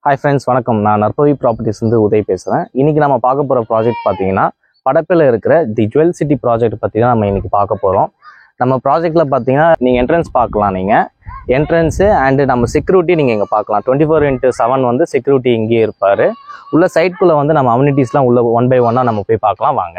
Hi friends, வணக்கம். நான் நற்பவி properties வந்து உதய் பேசுகிறேன். இன்றைக்கி நம்ம பார்க்க போகிற ப்ராஜெக்ட் பார்த்தீங்கன்னா படப்பில் இருக்கிற தி ஜுவல் சிட்டி ப்ராஜெக்ட் பற்றி தான் நம்ம இன்றைக்கி பார்க்க போகிறோம். நம்ம ப்ராஜெக்டில் பார்த்தீங்கன்னா நீங்கள் என்ட்ரன்ஸ் பார்க்கலாம். நீங்கள் என்ட்ரன்ஸு அண்டு நம்ம செக்யூரிட்டி நீங்கள் இங்கே பார்க்கலாம். 24x7 வந்து செக்யூரிட்டி இங்கேயே இருப்பார். உள்ள சைட்குள்ளே வந்து நம்ம அம்யூனிட்டிஸ்லாம் உள்ள 1 by 1 நம்ம போய் பார்க்கலாம் வாங்க.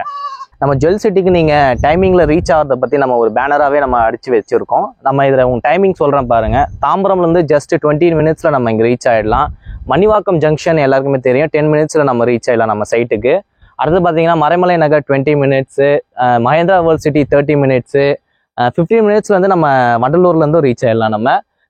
நம்ம ஜுவல் சிட்டிக்கு நீங்கள் டைமிங்கில் ரீச் ஆகிறத பற்றி நம்ம ஒரு பேனராகவே நம்ம அடித்து வச்சுருக்கோம். நம்ம இதில் உங்கள் டைமிங் சொல்கிறேன் பாருங்கள். தாம்பரம்லேருந்து ஜஸ்ட் 20 minutesல நம்ம இங்கே ரீச் ஆகிடலாம். மணிவாக்கம் ஜங்ஷன் எல்லாருக்குமே தெரியும், 10 minutesல நம்ம ரீச் ஆகிடலாம் நம்ம சைட்டுக்கு. அடுத்து பார்த்தீங்கன்னா மறைமலை நகர் 20 minutes, Mahindra world city 30 minutes, 15 minutesல வந்து நம்ம வண்டலூர்லேருந்து ரீச் ஆகிடலாம். நம்ம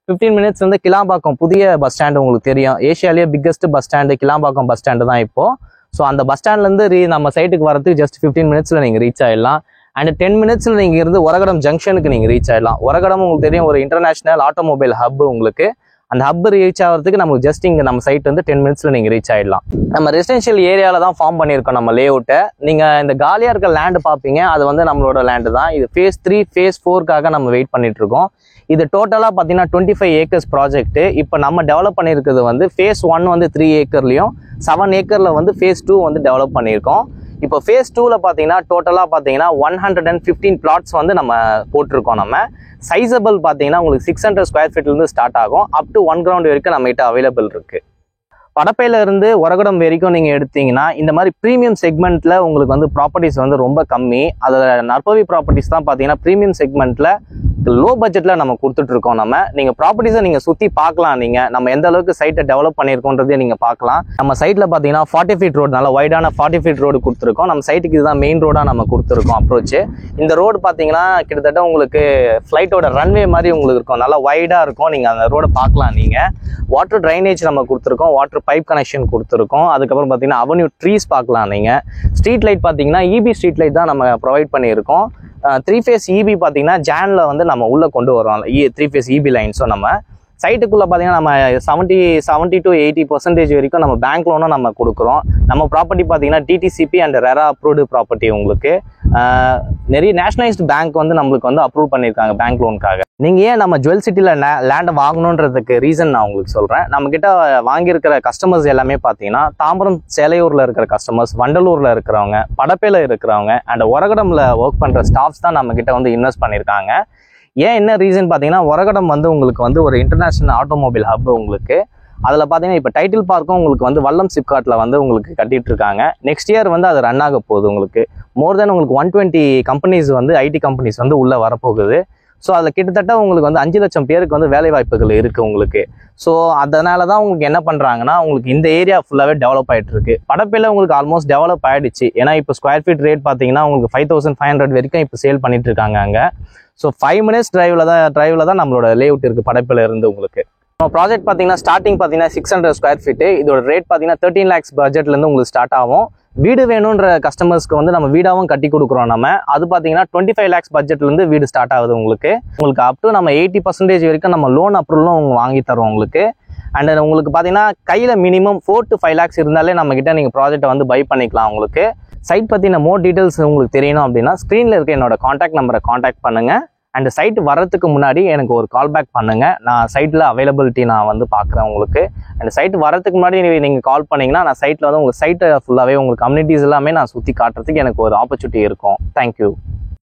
15 minutes வந்து கிளாம்பாக்கம் புதிய பஸ் ஸ்டாண்டு உங்களுக்கு தெரியும், ஏஷியாலேயே biggest bus stand Kilambakkam bus stand தான் இப்போது. ஸோ அந்த பஸ் ஸ்டாண்ட்லேருந்து நம்ம சைட்டுக்கு வரதுக்கு ஜஸ்ட் 15 minutesல நீங்கள் ரீச் ஆகிடலாம். அண்ட் 10 minutesல நீங்கள் இருந்து ஒரகடம் ஜங்ஷனுக்கு நீங்கள் ரீச் ஆகிடலாம். ஒரகடம் உங்களுக்கு தெரியும், ஒரு இன்டர்நேஷனல் ஆட்டோமொபைல் ஹப் உங்களுக்கு. அந்த ஹப் ரீச் ஆகிறதுக்கு நமக்கு ஜஸ்ட் இங்கே நம்ம சைட் வந்து 10 minutesல நீங்கள் ரீச் ஆகிடலாம். நம்ம ரெசிடென்ஷியல் ஏரியாவில் தான் ஃபார்ம் பண்ணியிருக்கோம் நம்ம லேஅவுட்டை. நீங்கள் இந்த காலியாக இருக்க லேண்டு பார்ப்பீங்க, அது வந்து நம்மளோட லேண்டு தான். இது phase 3 phase 4க்காக நம்ம வெயிட் பண்ணிட்டு இருக்கோம். இது டோட்டலாக பார்த்தீங்கன்னா 25 acres ப்ராஜெக்ட். இப்போ நம்ம டெவலப் பண்ணியிருக்கிறது வந்து phase 1 வந்து 3 acreலையும் 7 acreல வந்து phase 2 வந்து டெவலப் பண்ணியிருக்கோம். இப்போ phase 2ல பார்த்தீங்கன்னா டோட்டலாக பார்த்தீங்கன்னா 115 plots வந்து நம்ம போட்டிருக்கோம். நம்ம சைஸபிள் பார்த்தீங்கன்னா உங்களுக்கு 600 square feetலேருந்து ஸ்டார்ட் ஆகும், அப் டு 1 ground வரைக்கும் நம்மகிட்ட அவைலபிள் இருக்குது. படப்பையில இருந்து ஒரகடம் வரைக்கும் நீங்கள் எடுத்தீங்கன்னா இந்த மாதிரி ப்ரீமியம் செக்மெண்ட்டில் உங்களுக்கு வந்து ப்ராப்பர்ட்டிஸ் வந்து ரொம்ப கம்மி. அதில் நற்பவி ப்ராப்பர்ட்டிஸ் தான் பார்த்தீங்கன்னா ப்ரீமியம் செக்மெண்ட்டில் லோ பட்ஜெட்டில் நம்ம கொடுத்துட்ருக்கோம். நீங்கள் ப்ராப்பர்ட்டிஸை நீங்கள் சுற்றி பார்க்கலாம். நம்ம எந்த அளவுக்கு சைட்டை டெவலப் பண்ணியிருக்கோன்றதே நீங்கள் பார்க்கலாம். நம்ம சைட்டில் பார்த்தீங்கன்னா 40 feet ரோடு, நல்லா வைடான 40 feet ரோடு கொடுத்துருக்கோம். நம்ம சைட்டுக்கு இதுதான் மெயின் ரோடாக நம்ம கொடுத்துருக்கோம் அப்ரோச்சு. இந்த ரோடு பார்த்தீங்கன்னா கிட்டத்தட்ட உங்களுக்கு ஃப்ளைட்டோட ரன்வே மாதிரி உங்களுக்கு இருக்கும், நல்லா வைடாக இருக்கும். நீங்கள் அந்த ரோடை பார்க்கலாம். நீங்கள் வாட்டர் ட்ரைனேஜ் நம்ம கொடுத்துருக்கோம், வாட்டர் பைப் கனெக்ஷன் கொடுத்துருக்கோம். அதுக்கப்புறம் பார்த்தீங்கன்னா அவென்யூ ட்ரீஸ் பார்க்கலாம். நீங்கள் ஸ்ட்ரீட் லைட் பார்த்தீங்கன்னா EB ஸ்ட்ரீட் லைட் தான் நம்ம ப்ரொவைட் பண்ணியிருக்கோம். 3 phase EB பார்த்தீங்கன்னா ஜான்ல வந்து நம்ம உள்ளே கொண்டு வரோம் 3 phase EB லைன்ஸும். நம்ம சைட்டுக்குள்ளே பார்த்தீங்கன்னா நம்ம 70 to 80% வரைக்கும் நம்ம பேங்க் லோனும் நம்ம கொடுக்குறோம். நம்ம ப்ராப்பர்ட்டி பார்த்தீங்கன்னா DTCP and RERA approved property. உங்களுக்கு நிறைய நேஷனலைஸ்டு பேங்க் வந்து நம்மளுக்கு வந்து அப்ரூவ் பண்ணியிருக்காங்க பேங்க் லோனுக்காக. நீங்கள் ஏன் நம்ம ஜுவல் சிட்டியில் லேண்டை வாங்கணுன்றதுக்கு ரீசன் நான் உங்களுக்கு சொல்கிறேன். நம்மக்கிட்ட வாங்கியிருக்கிற கஸ்டமர்ஸ் எல்லாமே பார்த்தீங்கன்னா தாம்பரம் சேலையூரில் இருக்கிற கஸ்டமர்ஸ், வண்டலூரில் இருக்கிறவங்க, படப்பையில் இருக்கிறவங்க அண்ட் ஒரகடமில் ஒர்க் பண்ணுற ஸ்டாஃப்ஸ் தான் நம்மக்கிட்ட வந்து இன்வெஸ்ட் பண்ணியிருக்காங்க. ஏன் என்ன ரீசன் பார்த்தீங்கன்னா ஒரகடம் வந்து உங்களுக்கு வந்து ஒரு இன்டர்நேஷனல் ஆட்டோமொபைல் ஹப் உங்களுக்கு. அதில் பார்த்தீங்கன்னா இப்போ டைட்டில் பார்க்கும் உங்களுக்கு வந்து வல்லம் சிப்காட்டில் வந்து உங்களுக்கு கட்டிட்டு இருக்காங்க. நெக்ஸ்ட் இயர் வந்து அது ரன் ஆக போகுது. உங்களுக்கு மோர் தென் உங்களுக்கு 120 கம்பெனிஸ் வந்து ஐடி கம்பெனிஸ் வந்து உள்ளே வரப்போகுது. ஸோ அதில் கிட்டத்தட்ட உங்களுக்கு வந்து 5 லட்சம் பேருக்கு வந்து வேலை வாய்ப்புகள் இருக்குது உங்களுக்கு. ஸோ அதனால தான் உங்களுக்கு என்ன பண்ணுறாங்கன்னா உங்களுக்கு இந்த ஏரியா ஃபுல்லாகவே டெவலப் ஆகிட்டு இருக்கு. படப்பையில் உங்களுக்கு ஆல்மோஸ்ட் டெவலப் ஆகிடுச்சு. ஏன்னா இப்போ ஸ்கொயர் ஃபீட் ரேட் பார்த்தீங்கன்னா உங்களுக்கு 5500 வரைக்கும் இப்போ சேல் பண்ணிட்டு இருக்காங்க அங்கே. ஸோ 5 minutes டிரைவில் தான் நம்மளோட லேஅவுட் இருக்குது படப்பையில் இருந்து உங்களுக்கு. நம்ம ப்ராஜெக்ட் பார்த்தீங்கன்னா ஸ்டார்டிங் பார்த்தீங்கன்னா 600 square feet. இதோட ரேட் பார்த்தீங்கன்னா 13 lakhs பட்ஜெட்லேருந்து உங்களுக்கு ஸ்டார்ட் ஆகும். வீடு வேணுன்ற கஸ்டமர்ஸ்க்கு வந்து நம்ம வீடாகவும் கட்டி கொடுக்குறோம். நம்ம அது பார்த்தீங்கன்னா 25 lakhs பட்ஜெட்லேருந்து வீடு ஸ்டார்ட் ஆகுது உங்களுக்கு. அப் டு நம்ம 80% வரைக்கும் நம்ம லோன் அப்ரூவலும் வாங்கி தரோம் உங்களுக்கு. அண்ட் உங்களுக்கு பார்த்தீங்கன்னா கையில் மினிமம் 4 to 5 lakhs இருந்தாலே நம்மக்கிட்ட நீங்கள் ப்ராஜெக்டை வந்து பை பண்ணிக்கலாம். உங்களுக்கு சைட் பற்றின மோர் டீட்டெயில்ஸ் உங்களுக்கு தெரியணும் அப்படின்னா ஸ்க்ரீனில் இருக்க என்னோட காண்டாக்ட் நம்பரை காண்டாக்ட் பண்ணுங்கள். அண்ட் சைட் வரதுக்கு முன்னாடி எனக்கு ஒரு கால் பேக் பண்ணுங்கள். நான் சைட்டில் அவைலபிலிட்டி நான் வந்து பார்க்குறேன் உங்களுக்கு. அண்ட் சைட் வரதுக்கு முன்னாடி நீங்கள் கால் பண்ணிங்கன்னா நான் சைட்டில் வந்து உங்கள் சைட்டை ஃபுல்லாகவே உங்களுக்கு கம்யூனிட்டிஸ் எல்லாமே நான் சுற்றி காட்டுறதுக்கு எனக்கு ஒரு ஆப்பர்ச்சுனிட்டி இருக்கும். தேங்க்யூ.